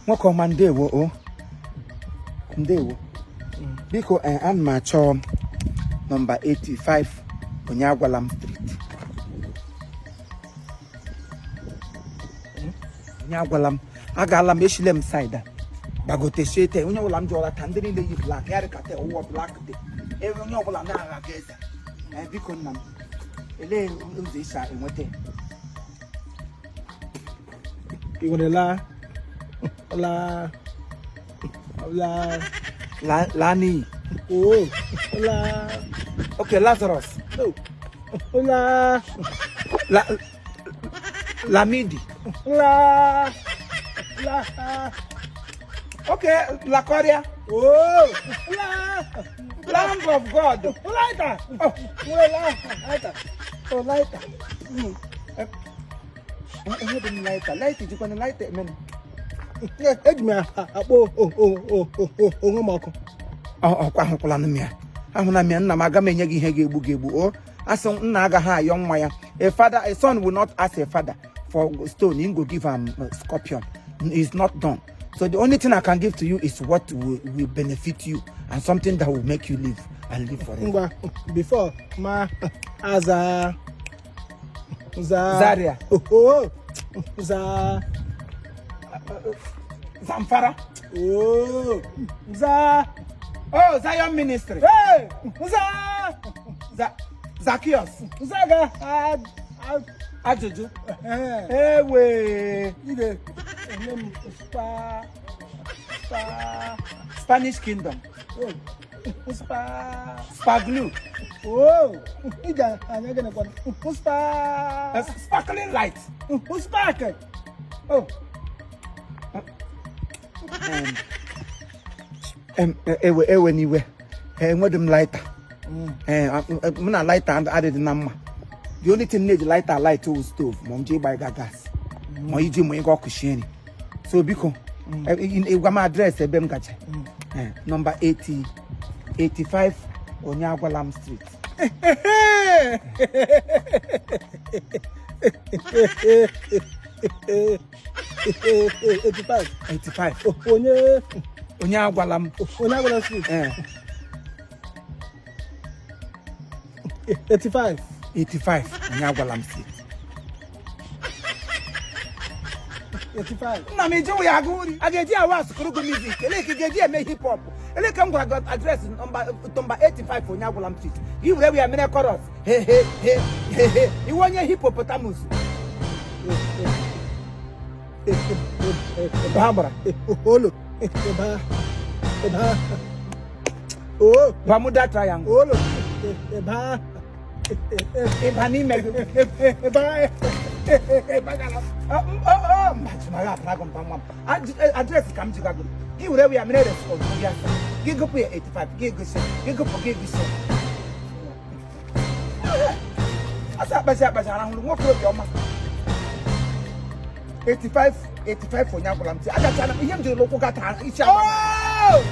Nwoko mandewo o. Ndewo. Biko an ma cho number 85 Onyagwalam Street. Onyagwalam agalam eshilem side. Bagote shete onye wala mjola tandiri le yi black yare kate owo black de. E onye wala na aga geza. Biko nnam. Ele uze isha enwete. Igbo Lani. Oh, Okay, Lazarus. no. Lamidi. Okay, La Coria. Oh, Lamb of God. lighter. Oh, lighter. Light is going to light it, man. A son will not ask a father for stone. You go give him a scorpion. It's not done. So the only thing I can give to you is what will benefit you and something that will make you live and live forever. Before ma Zaria. Oh, Zamfara. Oh, Zion Ministry. Hey, Zacchaeus. Zaga. Ajojo. Hey, we. Spanish Kingdom. Spaglu. Oh, Sparkling light. Sparkle. Oh, anyway, what them lighter? Muna lighter and added number. The only thing need lighter light to stove. Mom J by gas. Mo iji mo go kusheni. So biko in my address ebem gacha. Number 85 Onyagwalam Street. 85. Onyagwalam Street. 85 Onyagwalam Street. 85. Na me jo ya go ageji awas kurugo music. Ele ke geji me hip hop. Ele kam go address number 85 Onyagwalam Street. You where we are many chorus. Hey. You want your hippopotamus. Barbara. Olo. Oh, Bermuda Triangle. Olo. Ebani mego. Address come to Gago. Give where we are made of. Give up 85. Give us. Give up. Asa basa walk up your man. 85 for Nyakulam. I got him to local gata. Oh,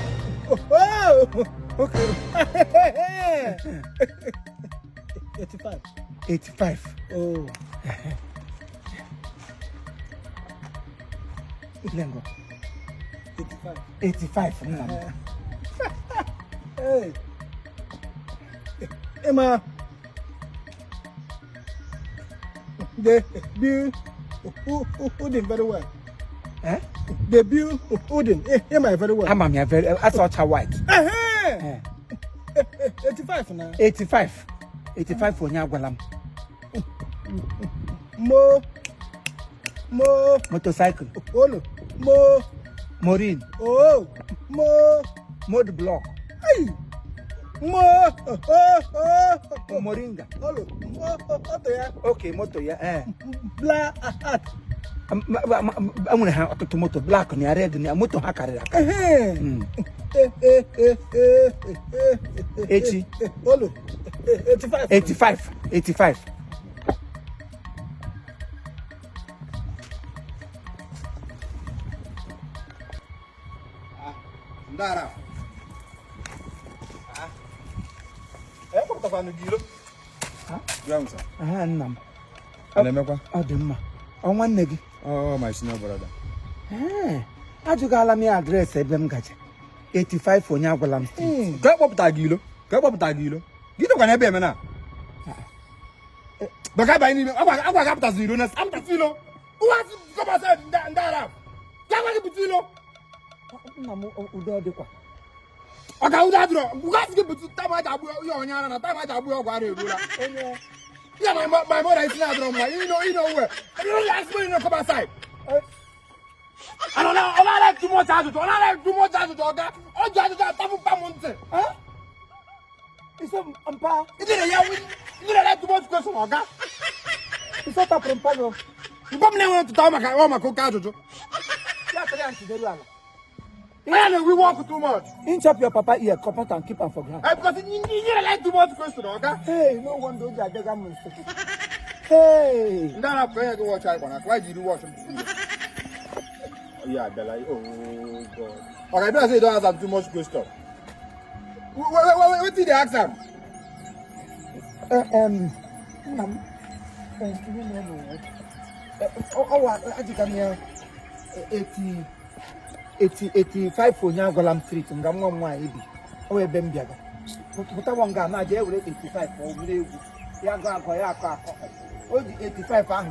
okay. 85. Oh. Lengo. 85. 85. Hey. Emma. The view who did very well. Eh? The view who did Emma very well. I'm very. I thought her white. 85 now. 85 for Nyagwalam. Motorcycle. Olo. Marine. Oh. Mud block. Hey. Moringa. Olo. Okay, motor yeah. Black. I'm gonna have a motor black on your red and your motor hacker. 80. 85. Ndara. Kwa kutafanya giro. Grounds. Nam. Anemekwa. Ademma. On one negi. Oh, my senior brother. Ajugala mi address ebe m gaje. 85 onye agwala m street. Ka kpọpụta gị ilo. Ka kpọpụta gị ilo. Gị dọkwa na ebe eme na. Baka ba ni agwa ga pụta zero na am tafilo. Uwa go ba say ndara. Ka gwa gị pụtilo. Nna m udo dịkwa. Oga uda dro. Uga gị pụtụ tama ja agbu ya onya na tama ja agbu ọgwụ ara erula. Onye Yeah, my mother is not wrong. You know where. You don't ask me to come outside. I don't like too much as to Oga. Oh, just that month. Huh? It's a ampa. You didn't like too much question, Oga. It's not a prompano. You come never to tell my cook out. Man, we walk too much. Inch up your papa ear, copper and keep him for ground. Because you didn't like too much question, Oga. Hey, no one do that. Hey. Then I pray to watch. Why did you watch him? Yeah, Bella. Oh, God. Okay, better say you don't answer too much question. What did they ask him? I think I'm here 85 onye agwala m street nga nwa nwa ebi o ebe m bịaga pụta nwa nga na je were 85 o were egwu ya ga akọ ya akọ o ji 85 ahụ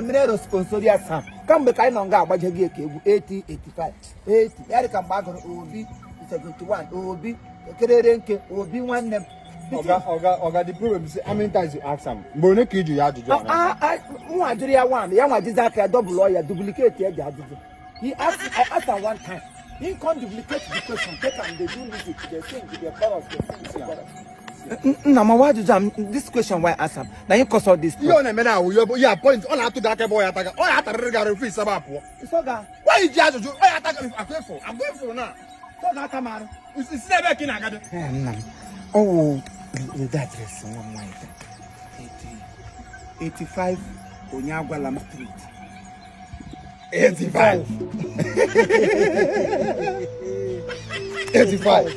mere responsibility sam kamgbe ka anyị nọ nga agbaje gị eke egwu 85 ya dị ka mgbe agụrụ obi 71 obi kerere nke obi nwanne m Oga, the problem is how many times you ask him? Mbone ka iju ya ajụjụ na. Nwa jụrụ ya nwa ya nwa jiza aka double lawyer duplicate ya ji ajụjụ. I asked her one time. He can't duplicate the question. Take and they do music. They sing with their chorus. Nama, why did this question? Why ask him? Now you cause all this. You know me now. You point. All I have to do boy attack. All I have to regard free sabapo. So ga. Why you judge? All I attack. I'm going for now. So ga tamaro. It's never kin agade. Oh, the address. 85 Onyagwalam Street. 85. 85.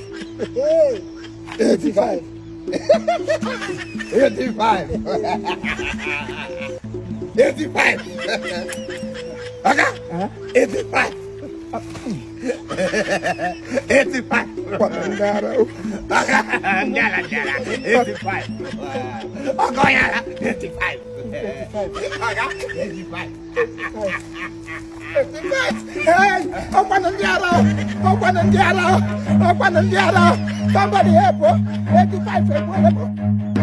85. 85. 85. Okay? 85. 85. 85. Somebody help. 85.